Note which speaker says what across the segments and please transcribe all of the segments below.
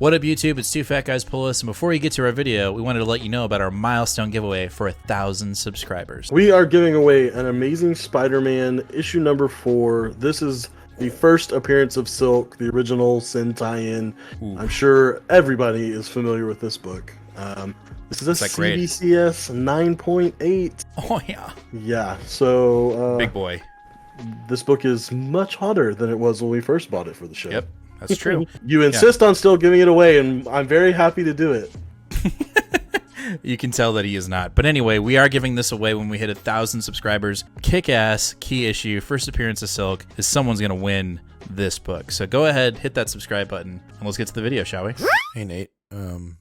Speaker 1: What up, YouTube? It's Two Fat Guys Pull Us, and before we get to our video, we wanted to let you know about our milestone giveaway for 1,000 subscribers.
Speaker 2: We are giving away an Amazing Spider-Man issue number 4. This is the first appearance of Silk, the original Sin tie-in. I'm sure everybody is familiar with this book. This is a CBCS 9.8.
Speaker 1: Oh, yeah.
Speaker 2: Yeah, so...
Speaker 1: Big boy.
Speaker 2: This book is much hotter than it was when we first bought it for the show.
Speaker 1: Yep, that's true.
Speaker 2: You insist on still giving it away, and I'm very happy to do it.
Speaker 1: You can tell that he is not. But anyway, we are giving this away when we hit 1,000 subscribers. Kick-ass, key issue, first appearance of Silk, is someone's going to win this book. So go ahead, hit that subscribe button, and let's get to the video, shall we?
Speaker 3: Hey, Nate. Did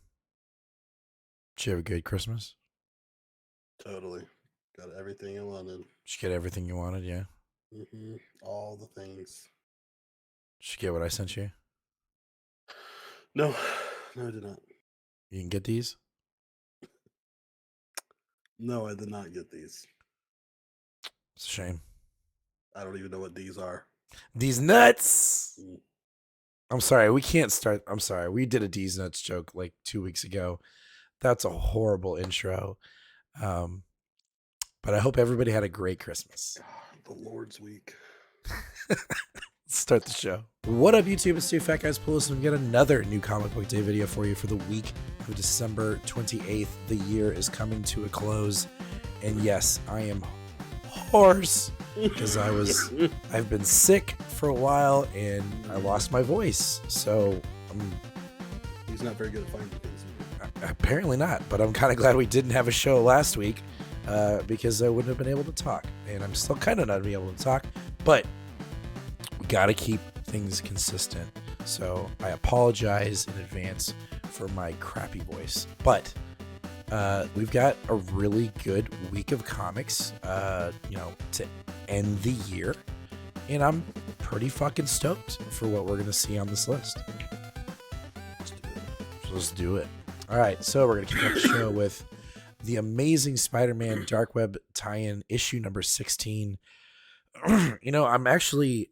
Speaker 3: you have a good Christmas?
Speaker 2: Totally. Got everything I wanted.
Speaker 3: Did you get everything you wanted, yeah?
Speaker 2: Mm-hmm. All the things.
Speaker 3: Did you get what I sent you?
Speaker 2: No, I did not.
Speaker 3: You can get these?
Speaker 2: No, I did not get these.
Speaker 3: It's a shame.
Speaker 2: I don't even know what these are.
Speaker 3: These nuts! I'm sorry, we can't start. I'm sorry, we did a D's nuts joke like 2 weeks ago. That's a horrible intro. But I hope everybody had a great Christmas.
Speaker 2: The Lord's Week.
Speaker 3: Let's start the show. What up, YouTube? It's Two Fat Guys Pull Us, and we got another new comic book day video for you for the week of December 28th. The year is coming to a close, and yes, I am hoarse because I've been sick for a while and I lost my voice. So
Speaker 2: he's not very good at finding things.
Speaker 3: Apparently not, but I'm kind of glad we didn't have a show last week because I wouldn't have been able to talk, and I'm still kind of not be able to talk, but we got to keep things consistent. So I apologize in advance for my crappy voice, but we've got a really good week of comics, to end the year, and I'm pretty fucking stoked for what we're gonna see on this list. Let's do it. All right, so we're gonna kick off the show with the Amazing Spider-Man Dark Web tie-in issue number 16. I'm actually,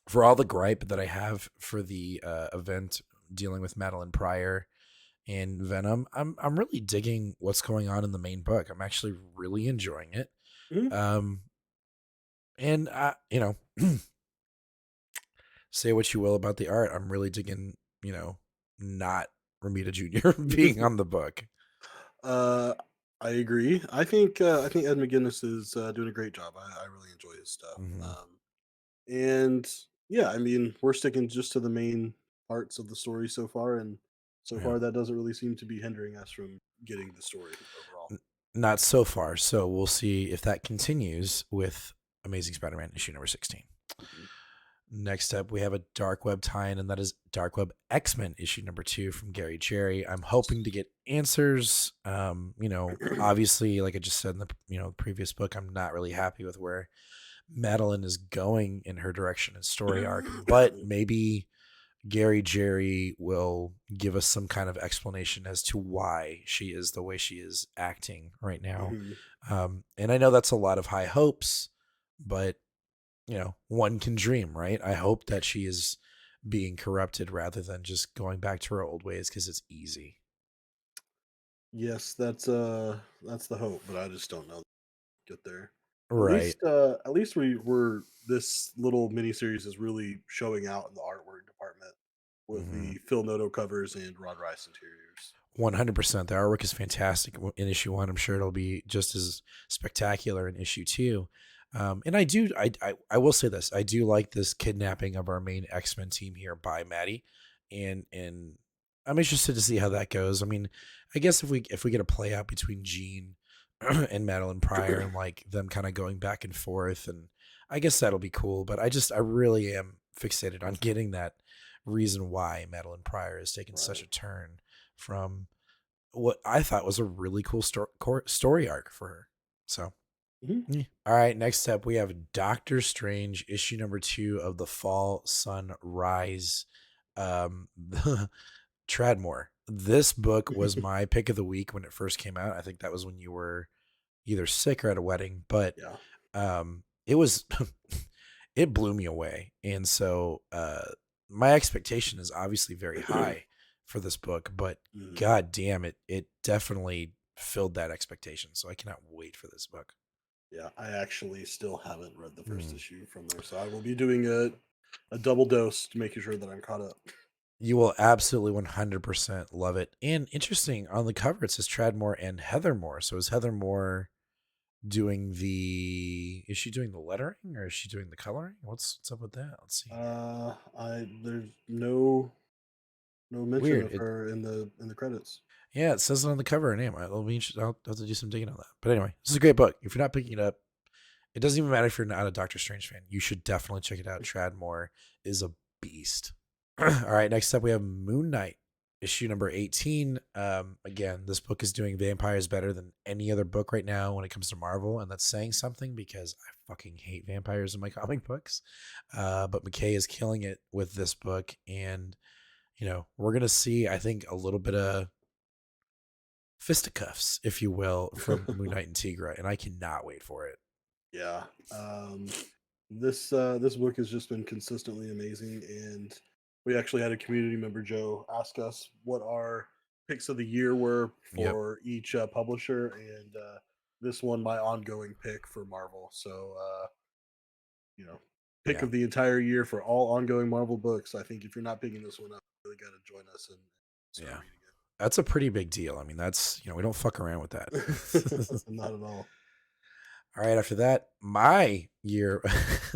Speaker 3: for all the gripe that I have for the event dealing with Madeline Pariah and Venom, I'm really digging what's going on in the main book. I'm actually really enjoying it. Mm-hmm. Say what you will about the art, I'm really digging, not Romita Jr. being on the book.
Speaker 2: I agree. I think Ed McGuinness is doing a great job. I really enjoy his stuff.
Speaker 3: Mm-hmm.
Speaker 2: And yeah, I mean, we're sticking just to the main parts of the story so far, and so far that doesn't really seem to be hindering us from getting the story overall.
Speaker 3: Not so far. So we'll see if that continues with Amazing Spider-Man issue number 16. Mm-hmm. Next up, we have a Dark Web tie-in, and that is Dark Web X-Men issue number 2 from Gary Cherry. I'm hoping to get answers. Obviously, like I just said in the previous book, I'm not really happy with where Madeline is going in her direction and story arc, but maybe Gary Cherry will give us some kind of explanation as to why she is the way she is acting right now. Mm-hmm. And I know that's a lot of high hopes, but one can dream, right? I hope that she is being corrupted rather than just going back to her old ways because it's easy.
Speaker 2: Yes, that's the hope, but I just don't know. Get there,
Speaker 3: right?
Speaker 2: At least we're this little miniseries is really showing out in the artwork department with the Phil Noto covers and Rod Rice interiors.
Speaker 3: 100%. The artwork is fantastic in issue 1. I'm sure it'll be just as spectacular in issue 2. And I will say this. I do like this kidnapping of our main X-Men team here by Maddie. And I'm interested to see how that goes. I mean, I guess if we get a play out between Jean and Madeline Pariah and like them kind of going back and forth, and I guess that'll be cool. But I really am fixated on getting that reason why Madeline Pariah has taken such a turn from what I thought was a really cool story arc for her. So. Mm-hmm. All right, next up we have Doctor Strange issue number 2 of the Fall Sun Rise. Tradmore. This book was my pick of the week when it first came out. I think that was when you were either sick or at a wedding, but it was it blew me away. And so my expectation is obviously very high for this book, but god damn it definitely filled that expectation. So I cannot wait for this book.
Speaker 2: Yeah, I actually still haven't read the first issue from there, so I will be doing a double dose to making sure that I'm caught up.
Speaker 3: You will absolutely 100% love it. And interesting, on the cover it says Tradmore and Heather Moore. So is Heather Moore doing is she doing the lettering or is she doing the coloring? What's up with that? Let's see.
Speaker 2: There's no mention
Speaker 3: Weird.
Speaker 2: of her in the credits.
Speaker 3: Yeah, it says it on the cover her name. I'll have to do some digging on that. But anyway, this is a great book. If you're not picking it up, it doesn't even matter if you're not a Doctor Strange fan. You should definitely check it out. Tradmore is a beast. All right, next up we have Moon Knight, issue number 18. Again, this book is doing vampires better than any other book right now when it comes to Marvel, and that's saying something because I fucking hate vampires in my comic books. But McKay is killing it with this book, and we're gonna see, I think, a little bit of fisticuffs, if you will, from Moon Knight and Tigra, and I cannot wait for it.
Speaker 2: Yeah. This book has just been consistently amazing, and we actually had a community member, Joe, ask us what our picks of the year were for each publisher, and this one my ongoing pick for Marvel. So pick of the entire year for all ongoing Marvel books. I think if you're not picking this one up, you really got to join us and start reading it.
Speaker 3: That's a pretty big deal. I mean, that's we don't fuck around with that.
Speaker 2: Not at all.
Speaker 3: All right, after that, my year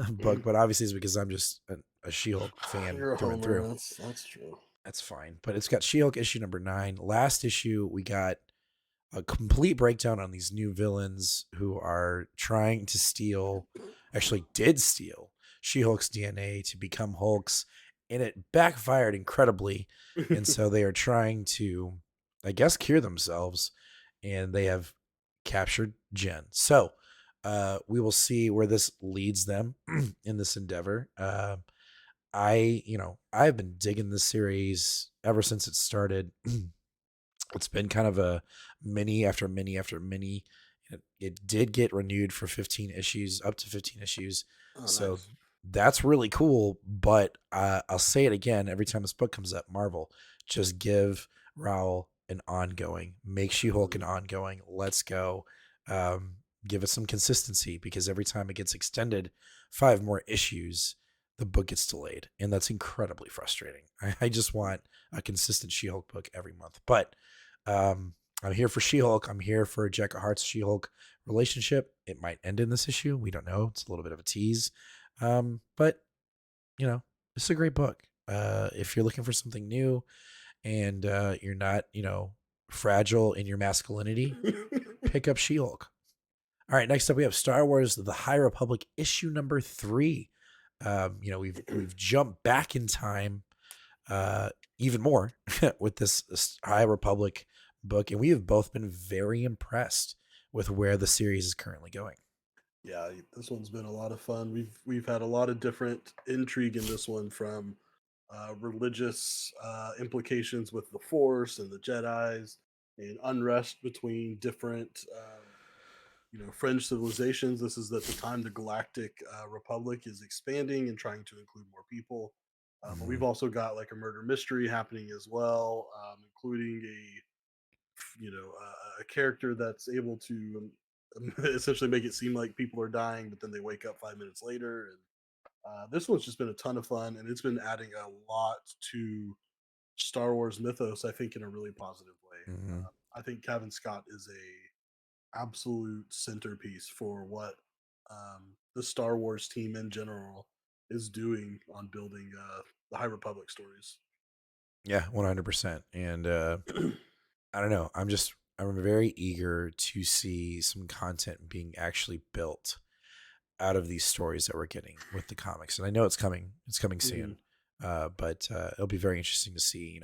Speaker 3: book, but obviously it's because I'm just a She-Hulk fan through and through.
Speaker 2: That's true.
Speaker 3: That's fine. But it's got She-Hulk issue number 9. Last issue, we got a complete breakdown on these new villains who are trying to did steal She-Hulk's DNA to become Hulks, and it backfired incredibly. And so they are trying to, I guess, cure themselves, and they have captured Jen. So we will see where this leads them in this endeavor. I've been digging this series ever since it started. It's been kind of a mini after mini after mini. It did get renewed for 15 issues, up to 15 issues. Oh, so nice. That's really cool. But I'll say it again every time this book comes up. Marvel, just give Raoul an ongoing. Make She-Hulk an ongoing. Let's go. Give it some consistency, because every time it gets extended 5 more issues, the book gets delayed, and that's incredibly frustrating. I just want a consistent She-Hulk book every month. But I'm here for She-Hulk. I'm here for Jacka Hart's She-Hulk relationship. It might end in this issue. We don't know. It's a little bit of a tease. But it's a great book. If you're looking for something new and you're not, fragile in your masculinity, pick up She-Hulk. All right, next up we have Star Wars: The High Republic issue number 3. We've jumped back in time even more with this High Republic book, and we have both been very impressed with where the series is currently going.
Speaker 2: Yeah, this one's been a lot of fun. We've had a lot of different intrigue in this one, from religious implications with the Force and the Jedis, and unrest between different French civilizations. This is at the time the Galactic Republic is expanding and trying to include more people. But we've also got like a murder mystery happening as well, including a character that's able to essentially make it seem like people are dying, but then they wake up 5 minutes later. And this one's just been a ton of fun, and it's been adding a lot to Star Wars mythos, I think, in a really positive way. I think Kevin Scott is a absolute centerpiece for what the Star Wars team in general is doing on building the High Republic stories.
Speaker 3: Yeah, 100%. And I don't know. I'm very eager to see some content being actually built out of these stories that we're getting with the comics. And I know it's coming. It's coming soon. But it'll be very interesting to see,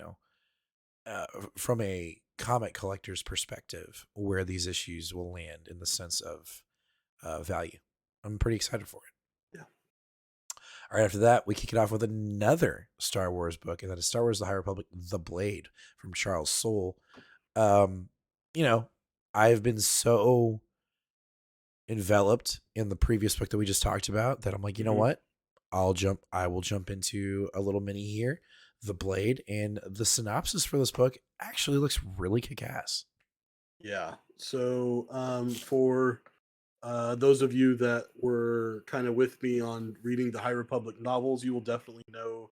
Speaker 3: from a comic collector's perspective, where these issues will land in the sense of value. I'm pretty excited for it.
Speaker 2: Yeah.
Speaker 3: All right, after that, we kick it off with another Star Wars book, and that is Star Wars: The High Republic, The Blade, from Charles Soule. I've been so enveloped in the previous book that we just talked about that I'm like, you know what? I will jump into a little mini here, The Blade, and the synopsis for this book actually looks really kick-ass.
Speaker 2: Yeah. So for those of you that were kind of with me on reading the High Republic novels, you will definitely know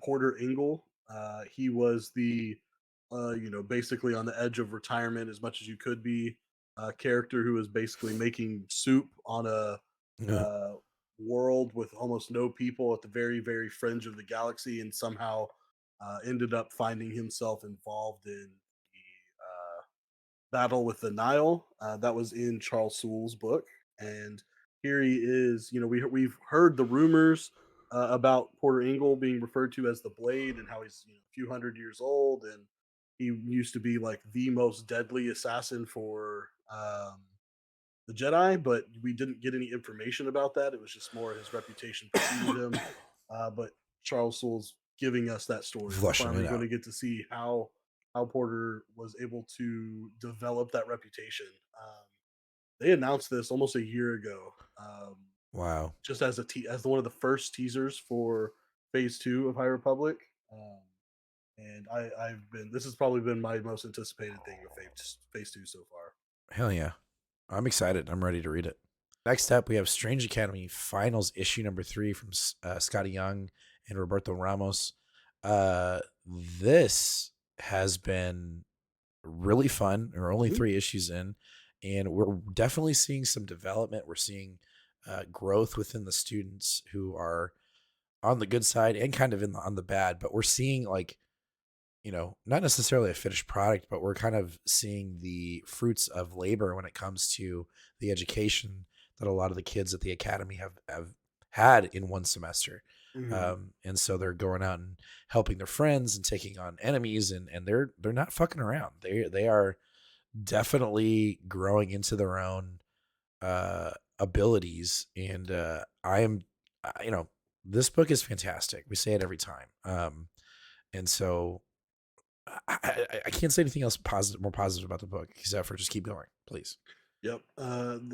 Speaker 2: Porter Engle. He was the, basically on the edge of retirement as much as you could be, character who was basically making soup on a uh, world with almost no people at the very, very fringe of the galaxy, and somehow ended up finding himself involved in the battle with the Nile. That was in Charles Sewell's book, and here he is. We've heard the rumors about Porter Engle being referred to as the Blade, and how he's a few hundred years old, and he used to be like the most deadly assassin for the Jedi, but we didn't get any information about that. It was just more his reputation preceded him. But Charles Soule's giving us that story. We're
Speaker 3: Flushing
Speaker 2: finally
Speaker 3: it
Speaker 2: going
Speaker 3: out.
Speaker 2: to get to see how Porter was able to develop that reputation. They announced this almost a year ago,
Speaker 3: Wow.
Speaker 2: just as one of the first teasers for Phase 2 of High Republic. And I've been this has probably been my most anticipated thing of Phase 2 so far.
Speaker 3: Hell yeah. I'm excited. I'm ready to read it. Next up, we have Strange Academy Finals issue number 3 from Scotty Young and Roberto Ramos. This has been really fun. We're only 3 issues in, and we're definitely seeing some development. We're seeing growth within the students who are on the good side and kind of on the bad. But we're seeing not necessarily a finished product, but we're kind of seeing the fruits of labor when it comes to the education that a lot of the kids at the academy have had in one semester. And so they're going out and helping their friends and taking on enemies, and they're not fucking around. They are definitely growing into their own abilities. And this book is fantastic. We say it every time. And so I can't say anything else more positive about the book except for just keep going, please.
Speaker 2: Yep. And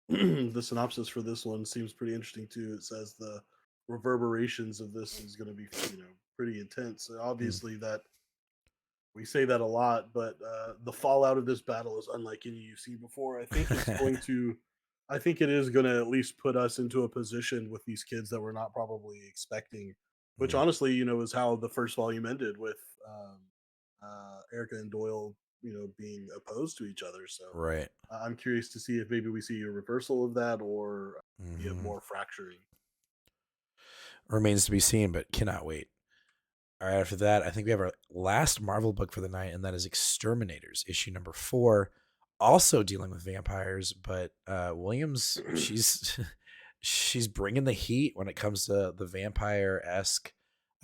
Speaker 2: the synopsis for this one seems pretty interesting too. It says the reverberations of this is going to be, pretty intense. Obviously, that we say that a lot, but the fallout of this battle is unlike any you've seen before. I think it is going to at least put us into a position with these kids that we're not probably expecting. Which
Speaker 3: Mm,
Speaker 2: honestly, is how the first volume ended with Erica and Doyle, being opposed to each other. So
Speaker 3: right.
Speaker 2: I'm curious to see if maybe we see a reversal of that, or be a
Speaker 3: Hmm.
Speaker 2: more fracturing.
Speaker 3: Remains to be seen, but cannot wait. All right, after that, I think we have our last Marvel book for the night, and that is Exterminators, issue number 4, also dealing with vampires. But Williams, she's bringing the heat when it comes to the vampire-esque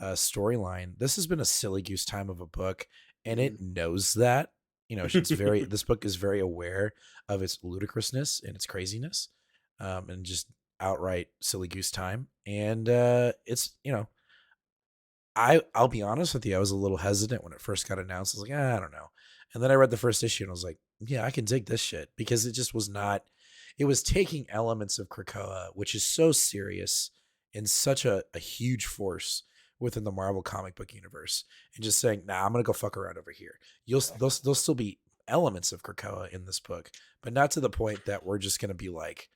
Speaker 3: storyline. This has been a silly goose time of a book, and it knows that. It's very. This book is very aware of its ludicrousness and its craziness, and just outright silly goose time. And it's I'll be honest with you, I was a little hesitant when it first got announced. I was like, I don't know. And then I read the first issue and I was like, yeah, I can dig this shit, because it just was not. It was taking elements of Krakoa, which is so serious and such a huge force within the Marvel comic book universe, and just saying, nah, I'm gonna go fuck around over here. There'll still be elements of Krakoa in this book, but not to the point that we're just gonna be like,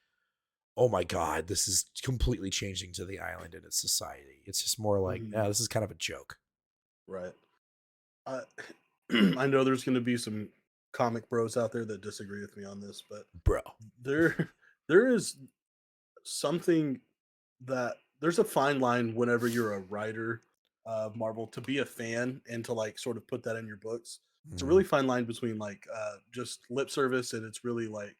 Speaker 3: oh my god, this is completely changing to the island and its society. It's just more like, this is kind of a joke.
Speaker 2: Right. I I know there's going to be some comic bros out there that disagree with me on this, but
Speaker 3: Bro.
Speaker 2: there there is something that there's a fine line whenever you're a writer of Marvel to be a fan and to like sort of put that in your books. It's a
Speaker 3: Mhm.
Speaker 2: really fine line between like just lip service and it's really like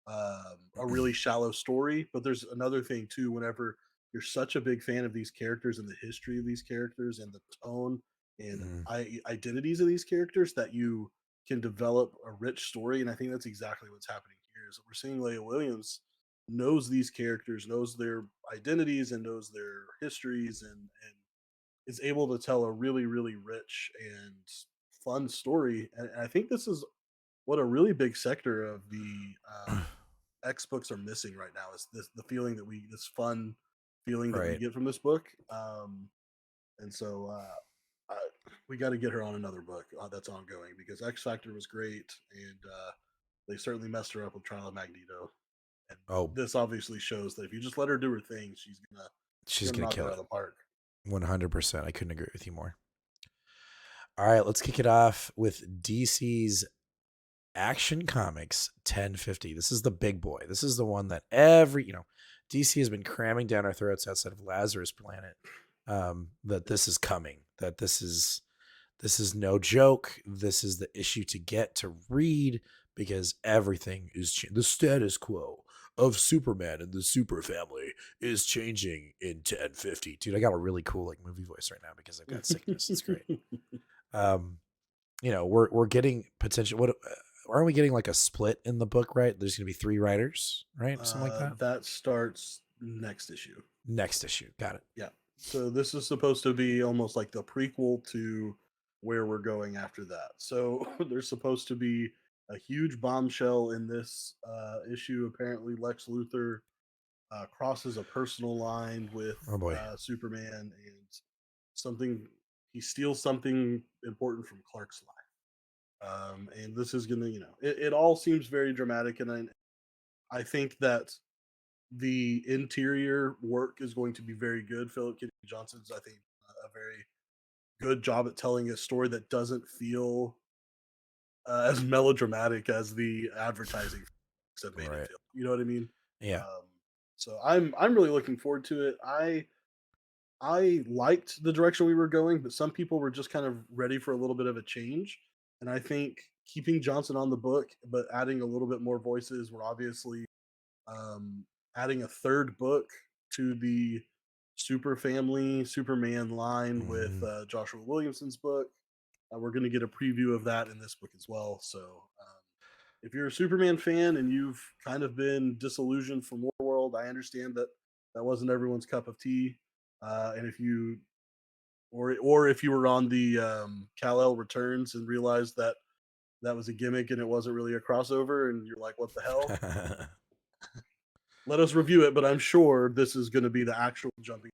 Speaker 2: a really shallow story. But there's another thing too. Whenever you're such a big fan of these characters and the history of these characters and the tone and
Speaker 3: Mhm.
Speaker 2: identities of these characters, that you can develop a rich story. And I think that's exactly what's happening here. Is that we're seeing Leia Williams knows these characters, knows their identities, and knows their histories, and is able to tell a really, really rich and fun story. And I think this is what a really big sector of the X books are missing right now is the feeling that this fun feeling that we
Speaker 3: Right.
Speaker 2: get from this book. And so we got to get her on another book that's ongoing because X Factor was great, and they certainly messed her up with Trial of Magneto. And
Speaker 3: Oh,
Speaker 2: this obviously shows that if you just let her do her thing,
Speaker 3: she's
Speaker 2: gonna
Speaker 3: gonna
Speaker 2: knock it
Speaker 3: kill
Speaker 2: out
Speaker 3: it.
Speaker 2: of the park.
Speaker 3: 100%. I couldn't agree with you more. All right, let's kick it off with DC's Action Comics 1050. This is the big boy. This is the one that DC has been cramming down our throats outside of Lazarus Planet. That this is coming. That this is no joke. This is the issue to get to read because everything is the status quo of Superman and the Super Family is changing in 1050. Dude, I got a really cool like movie voice right now because I've got sickness. It's great. We're getting potential. What aren't we getting like a split in the book? Right, there's gonna be 3 writers, right? Something like that.
Speaker 2: That starts next issue.
Speaker 3: Next issue, got it.
Speaker 2: Yeah. So this is supposed to be almost like the prequel to where we're going after that. So there's supposed to be a huge bombshell in this issue. Apparently, Lex Luthor crosses a personal line with
Speaker 3: Oh boy.
Speaker 2: Superman, and he steals something important from Clark's life. And this is gonna, it all seems very dramatic, and I think that the interior work is going to be very good. Philip Kennedy Johnson's, I think, a very good job at telling a story that doesn't feel as melodramatic as the advertising have made
Speaker 3: Right.
Speaker 2: it feel. You know what I mean?
Speaker 3: Yeah.
Speaker 2: So I'm really looking forward to it. I liked the direction we were going, but some people were just kind of ready for a little bit of a change. And I think keeping Johnson on the book, but adding a little bit more voices, we're obviously um, adding a third book to the Super Family Superman line with
Speaker 3: Mhm.
Speaker 2: Joshua Williamson's book. We're going to get a preview of that in this book as well. So if you're a Superman fan and you've kind of been disillusioned from Warworld, I understand that that wasn't everyone's cup of tea. And if you or if you were on the Kal-El returns and realized that that was a gimmick and it wasn't really a crossover, and you're like, "What the hell?" Let us review it, but I'm sure this is going to be the actual jumping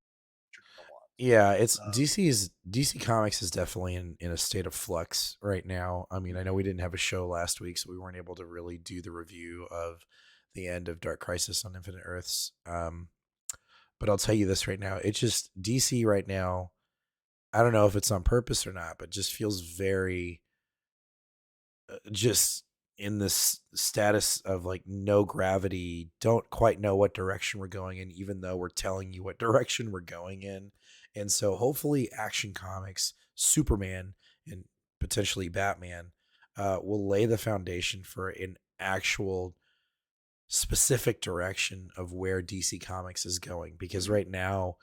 Speaker 2: you're going to want.
Speaker 3: Yeah, it's DC Comics is definitely in a state of flux right now. I mean, I know we didn't have a show last week, so we weren't able to really do the review of the end of Dark Crisis on Infinite Earths. But I'll tell you this right now, it's just DC right now. I don't know if it's on purpose or not, but just feels very just in this status of like no gravity, don't quite know what direction we're going in, even though we're telling you what direction we're going in. And so hopefully Action Comics, Superman, and potentially Batman will lay the foundation for an actual specific direction of where DC Comics is going. Because right now,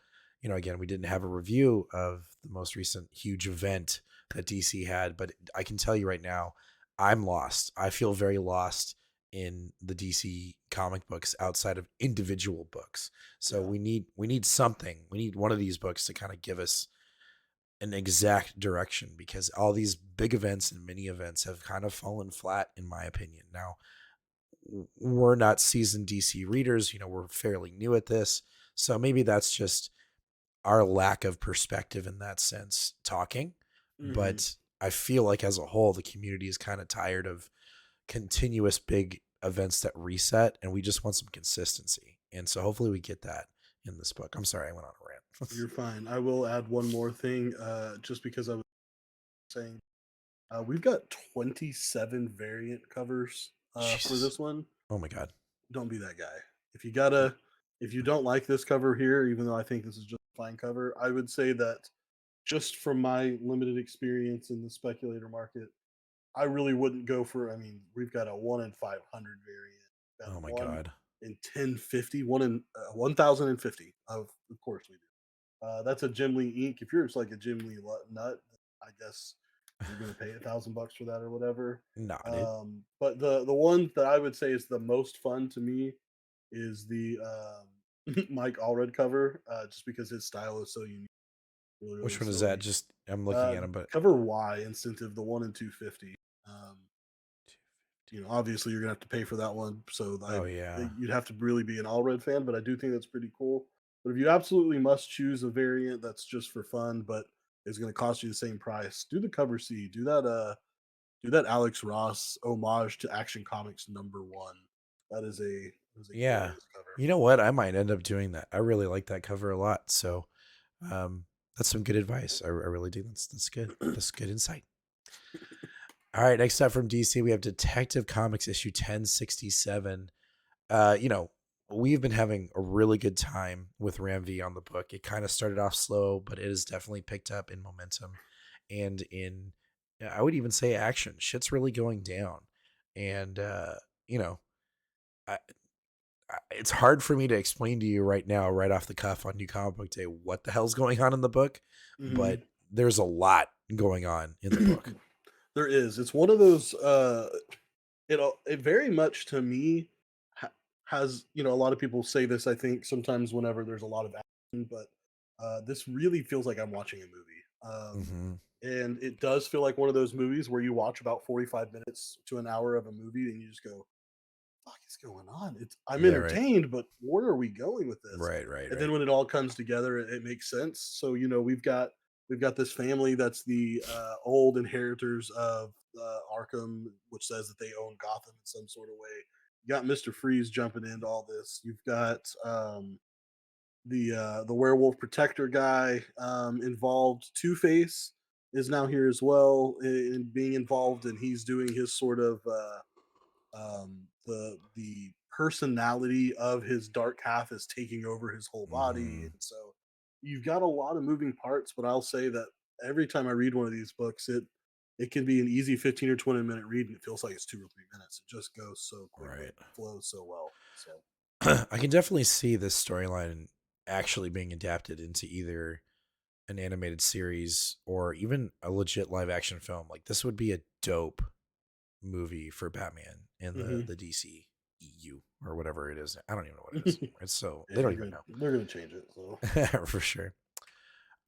Speaker 3: again, we didn't have a review of the most recent huge event that DC had, but I can tell you right now, I'm lost. I feel very lost in the DC comic books outside of individual books. So
Speaker 2: Yeah.
Speaker 3: we need something. We need one of these books to kind of give us an exact direction because all these big events and mini events have kind of fallen flat in my opinion. Now, we're not seasoned DC readers, we're fairly new at this. So maybe that's just our lack of perspective in that sense talking.
Speaker 2: Mm-hmm.
Speaker 3: But I feel like as a whole, the community is kind of tired of continuous big events that reset and we just want some consistency. And so hopefully we get that in this book. I'm sorry, I went on a rant.
Speaker 2: You're fine. I will add one more thing, just because I was saying we've got 27 variant covers for
Speaker 3: Jesus.
Speaker 2: this one.
Speaker 3: Oh my God.
Speaker 2: Don't be that guy. If you don't like this cover here, even though I think this is just a fine cover, I would say that just from my limited experience in the speculator market, I really wouldn't go for. I mean, we've got a 1 in 500 variant, got
Speaker 3: Oh my
Speaker 2: one
Speaker 3: God.
Speaker 2: in 1050, 1,050. Of course we do. That's a Jim Lee ink. If you're just like a Jim Lee nut, I guess you're gonna pay $1,000 for that or whatever.
Speaker 3: Nah, dude.
Speaker 2: But the one that I would say is the most fun to me is the Mike Allred cover, just because his style is so unique. Really, really
Speaker 3: Which one is
Speaker 2: silly.
Speaker 3: that? Just I'm looking at him, but
Speaker 2: Cover Y incentive, the 1 in 250. Um, obviously you're gonna have to pay for that one. So
Speaker 3: Oh yeah.
Speaker 2: you'd have to really be an all red fan, but I do think that's pretty cool. But if you absolutely must choose a variant that's just for fun, but is going to cost you the same price, do the cover C. Do that Alex Ross homage to Action Comics #1. That is a
Speaker 3: Yeah.
Speaker 2: glorious cover.
Speaker 3: You know what? I might end up doing that. I really like that cover a lot. So um, that's some good advice. I really do. That's good. That's good insight. All right. Next up from DC, we have Detective Comics issue 1067. You know, we've been having a really good time with Ram V on the book. It kind of started off slow, but it has definitely picked up in momentum and in, I would even say, action. Shit's really going down. And, you know, I, it's hard for me to explain to you right now, right off the cuff on New Comic Book Day, what the hell's going on in the book, but
Speaker 2: Mhm.
Speaker 3: there's a lot going on in the book.
Speaker 2: There is. It's one of those. It very much to me has a lot of people say this. I think sometimes whenever there's a lot of action, but this really feels like I'm watching a movie.
Speaker 3: Mm-hmm.
Speaker 2: And it does feel like one of those movies where you watch about 45 minutes to an hour of a movie and you just go, fuck is going on? I'm
Speaker 3: Yeah, right.
Speaker 2: entertained, but where are we going with this?
Speaker 3: Right, right,
Speaker 2: And
Speaker 3: right.
Speaker 2: then when it all comes together, it makes sense. So we've got this family that's the old inheritors of Arkham, which says that they own Gotham in some sort of way. You got Mister Freeze jumping into all this. You've got the werewolf protector guy involved. Two Face is now here as well in being involved, and he's doing his sort of the personality of his dark half is taking over his whole body,
Speaker 3: Mm-hmm.
Speaker 2: and so you've got a lot of moving parts. But I'll say that every time I read one of these books, it can be an easy 15 or 20-minute read, and it feels like it's 2 or 3 minutes. It just goes so quickly,
Speaker 3: Right.
Speaker 2: it flows so well. So
Speaker 3: I can definitely see this storyline actually being adapted into either an animated series or even a legit live action film. Like this would be a dope movie for Batman in
Speaker 2: hmm
Speaker 3: the DC EU or whatever it is. I don't even know what it is anymore. It's so they don't even
Speaker 2: they're gonna change it. So
Speaker 3: know for sure.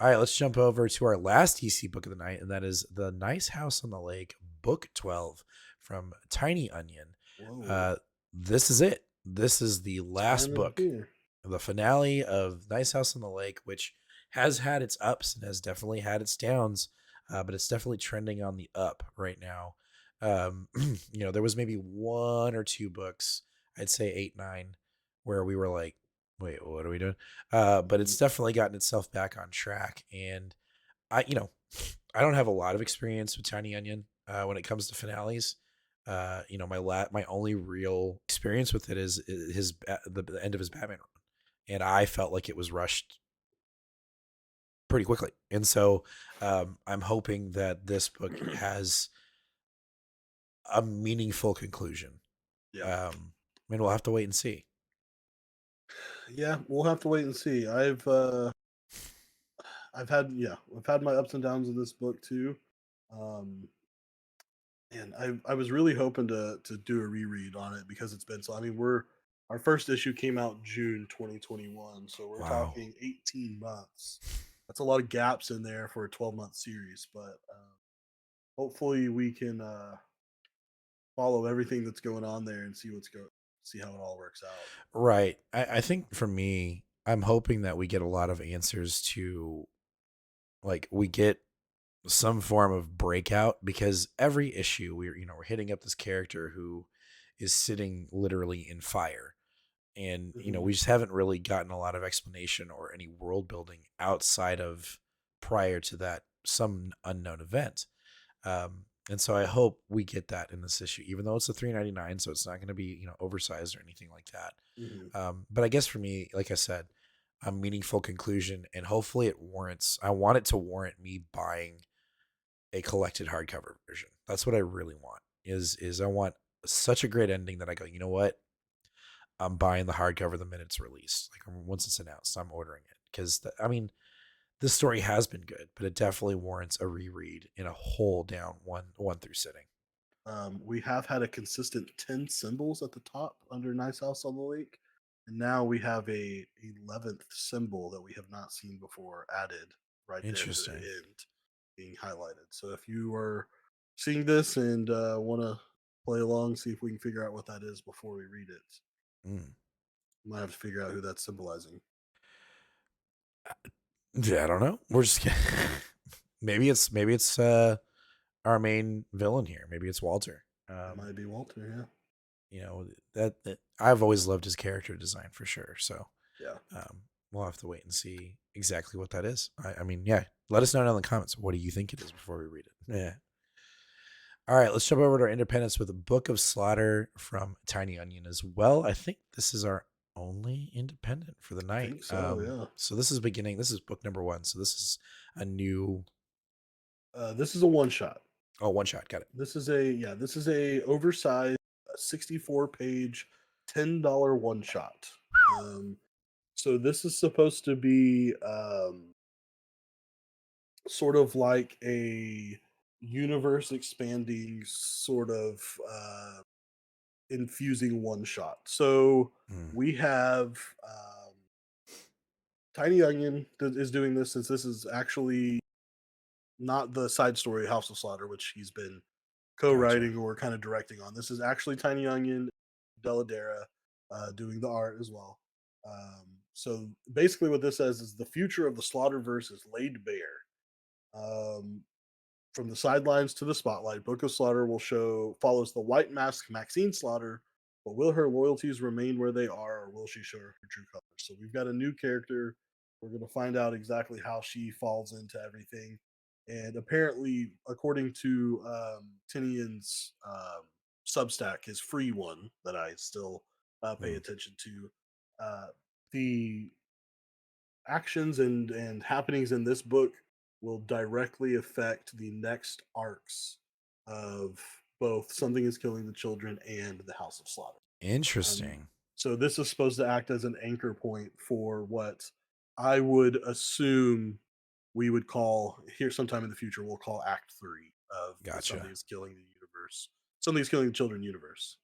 Speaker 3: All right, let's jump over to our last DC book of the night, and that is The Nice House on the Lake, Book 12 from Tiny Onion.
Speaker 2: whoa,
Speaker 3: Uh, this is it. This is the last
Speaker 2: time of
Speaker 3: book,
Speaker 2: year.
Speaker 3: the finale of Nice House on the Lake, which has had its ups and has definitely had its downs, but it's definitely trending on the up right now. There was maybe one or two books, I'd say 8, 9, where we were like, wait, what are we doing? But it's definitely gotten itself back on track. And I, you know, I don't have a lot of experience with Tiny Onion when it comes to finales. My only real experience with it is the end of his Batman run, and I felt like it was rushed pretty quickly. And so I'm hoping that this book has a meaningful conclusion.
Speaker 2: Yeah.
Speaker 3: And we'll have to wait and see.
Speaker 2: Yeah, we'll have to wait and see. I've had my ups and downs with this book too. Um, and I was really hoping to do a reread on it because it's been so. I mean, our first issue came out June 2021, so we're
Speaker 3: Wow.
Speaker 2: talking 18 months. That's a lot of gaps in there for a 12-month series, but hopefully we can follow everything that's going on there and see how it all works out.
Speaker 3: Right. I think for me, I'm hoping that we get a lot of answers to, like, we get some form of breakout, because every issue we're hitting up this character who is sitting literally in fire, and
Speaker 2: hmm
Speaker 3: we just haven't really gotten a lot of explanation or any world building outside of prior to that some unknown event. And so I hope we get that in this issue, even though it's a 3.99, so it's not going to be oversized or anything like that.
Speaker 2: hmm
Speaker 3: But I guess for me, like I said, a meaningful conclusion, and hopefully it warrants. I want it to warrant me buying a collected hardcover version. That's what I really want. Is I want such a great ending that I go, you know what? I'm buying the hardcover the minute it's released. Like once it's announced, I'm ordering it, because I mean, this story has been good, but it definitely warrants a reread in a whole down one through sitting.
Speaker 2: We have had a consistent 10 symbols at the top under Nice House on the Lake, and now we have a 11th symbol that we have not seen before added right there to the
Speaker 3: Interesting.
Speaker 2: end, being highlighted. So if you are seeing this and want to play along, see if we can figure out what that is before we read it. Might have to figure out who that's symbolizing.
Speaker 3: Yeah, I don't know. We're just maybe it's our main villain here. Maybe it's Walter.
Speaker 2: It might be Walter, yeah.
Speaker 3: You know, that I've always loved his character design for sure. So
Speaker 2: yeah,
Speaker 3: we'll have to wait and see exactly what that is. I mean, yeah, let us know down in the comments. What do you think it is before we read it? Yeah. All right, let's jump over to our independence with a Book of Slaughter from Tiny Onion as well. I think this is our only independent for the night.
Speaker 2: I think so, yeah.
Speaker 3: So this is beginning. This is book number 1. So this is a new.
Speaker 2: This is a one shot.
Speaker 3: Oh, one shot. Got it.
Speaker 2: This is a oversized 64-page $10 one shot. So this is supposed to be sort of like a universe expanding sort of infusing one shot. So we have Tiny Onion is doing this, since this is actually not the side story House of Slaughter, which he's been co-writing or kind of directing on. This is actually Tiny Onion, Deladera doing the art as well. So basically what this says is the future of the Slaughterverse is laid bare. From the sidelines to the spotlight, Book of Slaughter follows the white mask Maxine Slaughter, but will her loyalties remain where they are, or will she show her true colors? So we've got a new character. We're going to find out exactly how she falls into everything. And apparently, according to Tinian's Substack, his free one that I still pay attention to, the actions and happenings in this book will directly affect the next arcs of both Something is Killing the Children and the House of Slaughter.
Speaker 3: Interesting.
Speaker 2: So this is supposed to act as an anchor point for what I would assume we would call here sometime in the future. We'll call Act 3 of Something is Killing the Universe. Something is Killing the Children universe.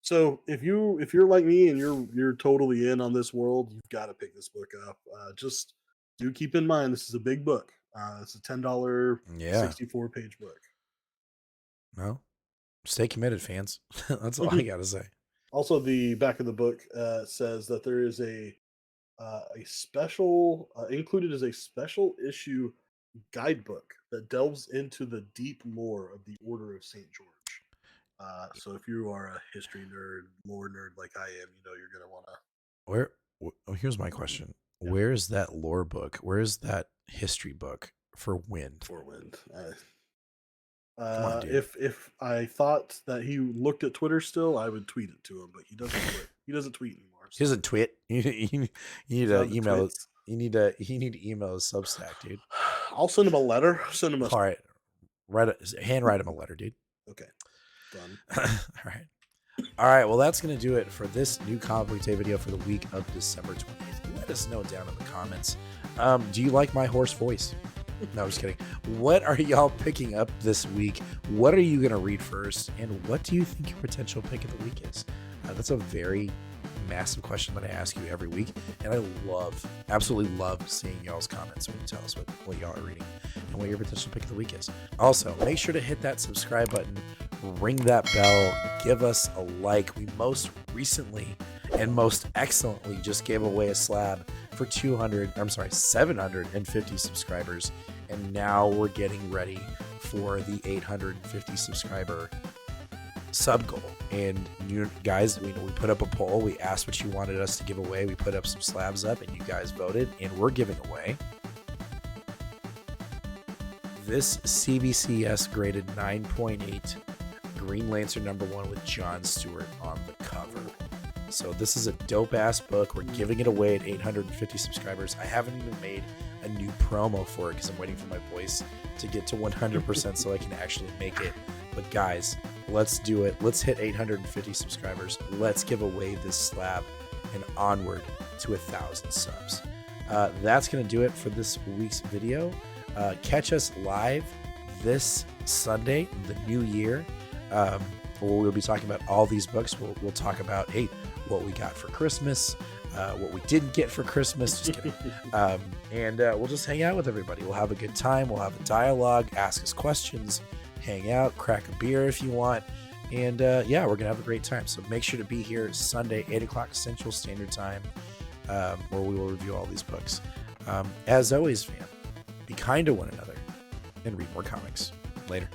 Speaker 2: So if you're like me and you're totally in on this world, you've got to pick this book up. Just do keep in mind this is a big book. It's a $10 64-page book.
Speaker 3: No, stay committed, fans. That's all I gotta say.
Speaker 2: Also, the back of the book says that there is a special included as a special issue guidebook that delves into the deep lore of the Order of St. George. So if you are a history nerd, lore nerd like I am, you're going to want to.
Speaker 3: Here's my question.
Speaker 2: Yeah.
Speaker 3: Where is that lore book? Where is that history book for Wind?
Speaker 2: For Wind. If I thought that he looked at Twitter still, I would tweet it to him, but he doesn't tweet. He doesn't tweet anymore.
Speaker 3: So. He doesn't tweet. You need to email. You need to email his Substack, dude.
Speaker 2: I'll send him a letter.
Speaker 3: All right. Handwrite him a letter, dude.
Speaker 2: Okay. Done.
Speaker 3: All right. Well, that's going to do it for this new Comic Book Day video for the week of December 20th. Let us know down in the comments. Do you like my hoarse voice? No, I'm just kidding. What are y'all picking up this week? What are you going to read first? And what do you think your potential pick of the week is? That's a very massive question that I ask you every week. And I absolutely love seeing y'all's comments when you tell us what y'all are reading and what your potential pick of the week is. Also, make sure to hit that subscribe button, ring that bell, give us a like. We most recently and most excellently just gave away a slab for 750 subscribers. And now we're getting ready for the 850 subscriber sub goal. And you guys, we put up a poll. We asked what you wanted us to give away. We put up some slabs up and you guys voted, and we're giving away this CBCS graded 9.8 Green Lantern #1 with John Stewart on the cover. So this is a dope ass book. We're giving it away at 850 subscribers. I haven't even made a new promo for it because I'm waiting for my voice to get to 100% so I can actually make it. But guys, let's do it. Let's hit 850 subscribers. Let's give away this slab and onward to 1,000 subs. That's going to do it for this week's video. Catch us live this Sunday, the new year. We'll be talking about all these books. We'll talk about, what we got for Christmas, what we didn't get for Christmas. Just kidding. And we'll just hang out with everybody. We'll have a good time. We'll have a dialogue, ask us questions, hang out, crack a beer if you want. And yeah, we're going to have a great time. So make sure to be here Sunday, 8 o'clock Central Standard Time, where we will review all these books. As always, fam, be kind to one another and read more comics. Later.